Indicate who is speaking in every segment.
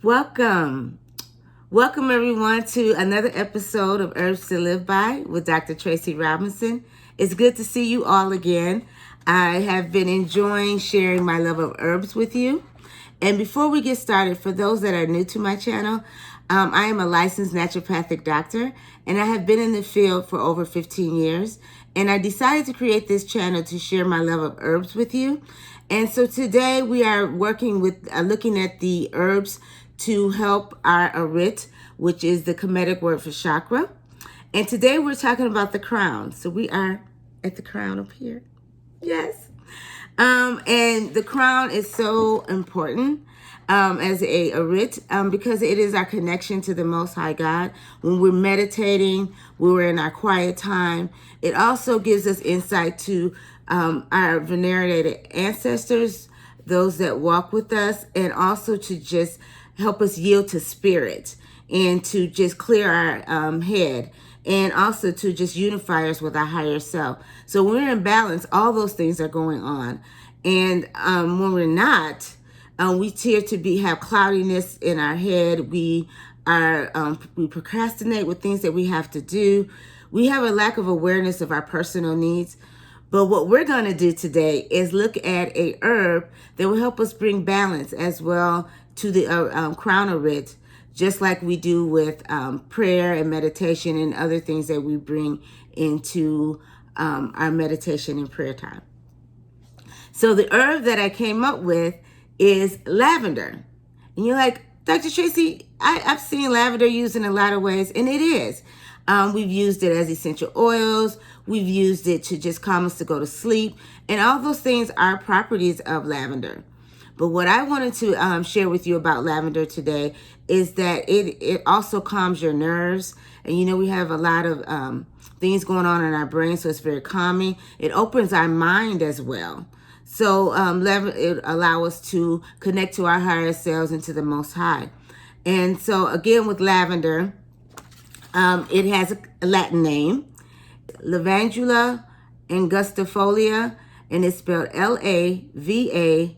Speaker 1: Welcome. Welcome, everyone, to another episode of Herbs to Live By with Dr. Tracy Robinson. It's good to see you all again. I have been enjoying sharing my love of herbs with you. And before we get started, for those that are new to my channel, I am a licensed naturopathic doctor, and I have been in the field for over 15 years. And I decided to create this channel to share my love of herbs with you. And so today we are working with looking at the herbs to help our arit, which is the Kemetic word for chakra. And today we're talking about the crown. So we are at the crown up here. Yes. And the crown is so important as a arit because it is our connection to the Most High God. When we're meditating, when we're in our quiet time, it also gives us insight to our venerated ancestors, those that walk with us, and also to just help us yield to spirit and to just clear our head, and also to just unify us with our higher self. So when we're in balance, all those things are going on. And when we're not, we tend to have cloudiness in our head. We procrastinate with things that we have to do. We have a lack of awareness of our personal needs. But what we're going to do today is look at a herb that will help us bring balance as well to the crown arit, just like we do with prayer and meditation and other things that we bring into our meditation and prayer time. So the herb that I came up with is lavender. And you're like, Dr. Tracy, I've seen lavender used in a lot of ways, and it is. We've used it as essential oils. We've used it to just calm us to go to sleep. And all those things are properties of lavender. But what I wanted to share with you about lavender today is that it also calms your nerves. And you know, we have a lot of things going on in our brain, so it's very calming. It opens our mind as well. So it allows us to connect to our higher selves and to the Most High. And so again, with lavender, it has a Latin name, Lavandula angustifolia, and it's spelled Lavandula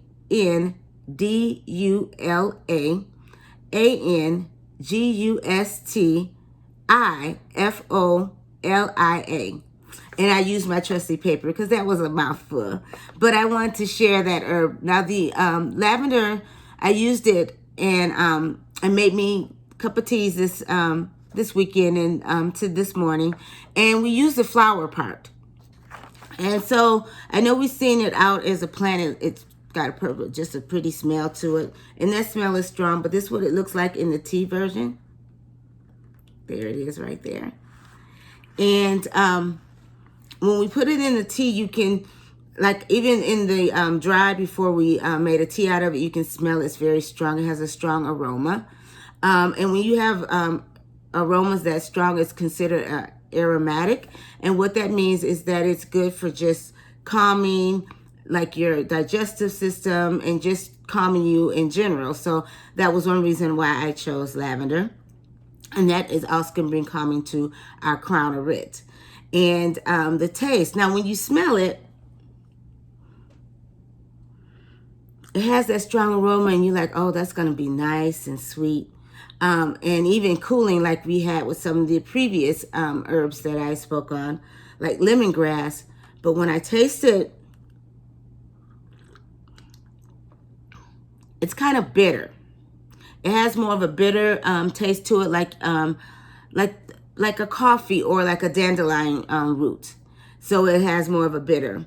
Speaker 1: And I used my trusty paper because that was a mouthful. But I wanted to share that herb. Now the lavender, I used it and I made me a cup of teas this weekend and to this morning. And we used the flower part. And so I know we've seen it out as a plant. It's got just a pretty smell to it. And that smell is strong, but this is what it looks like in the tea version. There it is right there. And when we put it in the tea, you can, like even in the dry before we made a tea out of it, you can smell it's very strong. It has a strong aroma. And when you have aromas that strong, it's considered aromatic. And what that means is that it's good for just calming like your digestive system and just calming you in general. So that was one reason why I chose lavender. And that is also can bring calming to our crown arit. And the taste. Now, when you smell it, it has that strong aroma and you're like, oh, that's going to be nice and sweet. And even cooling like we had with some of the previous herbs that I spoke on, like lemongrass. But when I taste it, it's kind of bitter. It has more of a bitter taste to it, like a coffee or like a dandelion root. So it has more of a bitter.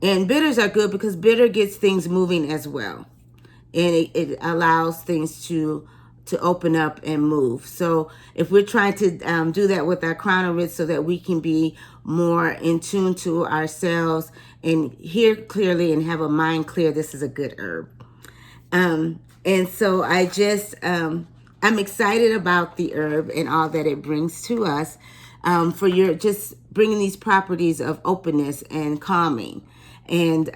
Speaker 1: And bitters are good because bitter gets things moving as well. And it allows things to open up and move. So if we're trying to do that with our crown arit so that we can be more in tune to ourselves and hear clearly and have a mind clear, this is a good herb. And so I just, I'm excited about the herb and all that it brings to us for your just bringing these properties of openness and calming and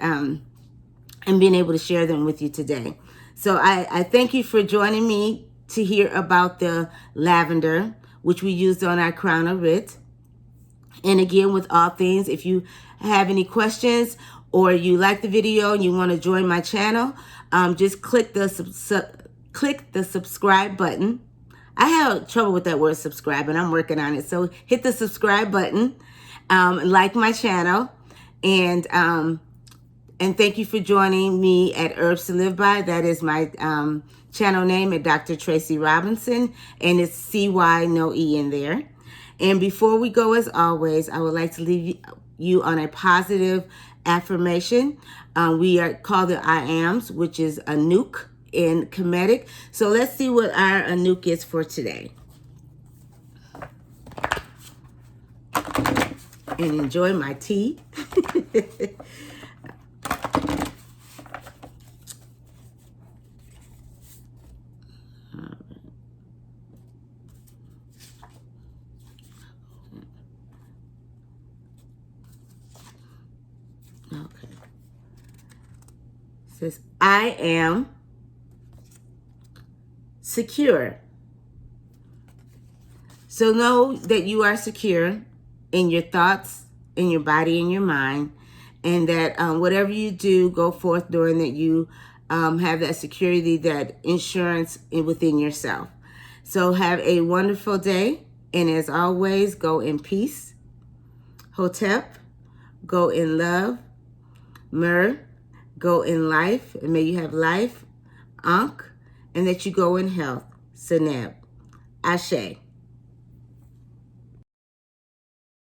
Speaker 1: being able to share them with you today. So I thank you for joining me to hear about the lavender, which we used on our crown arit. And again, with all things, if you have any questions or you like the video and you want to join my channel, just click the click the subscribe button. I have trouble with that word subscribe, and I'm working on it. So hit the subscribe button, like my channel, and thank you for joining me at Herbs to Live By. That is my channel name at Dr. Tracy Robinson, and it's CY, no E in there. And before we go, as always, I would like to leave you on a positive affirmation. We are called the I Ams, which is Anouk in Kemetic. So let's see what our Anouk is for today. And enjoy my tea. Okay. It says, I am secure. So know that you are secure in your thoughts, in your body, in your mind, and that whatever you do, go forth knowing that you have that security, that insurance within yourself. So have a wonderful day, and as always, go in peace. Hotep, go in love. Mer, go in life, and may you have life. Ankh, and that you go in health. Seneb, Ashe.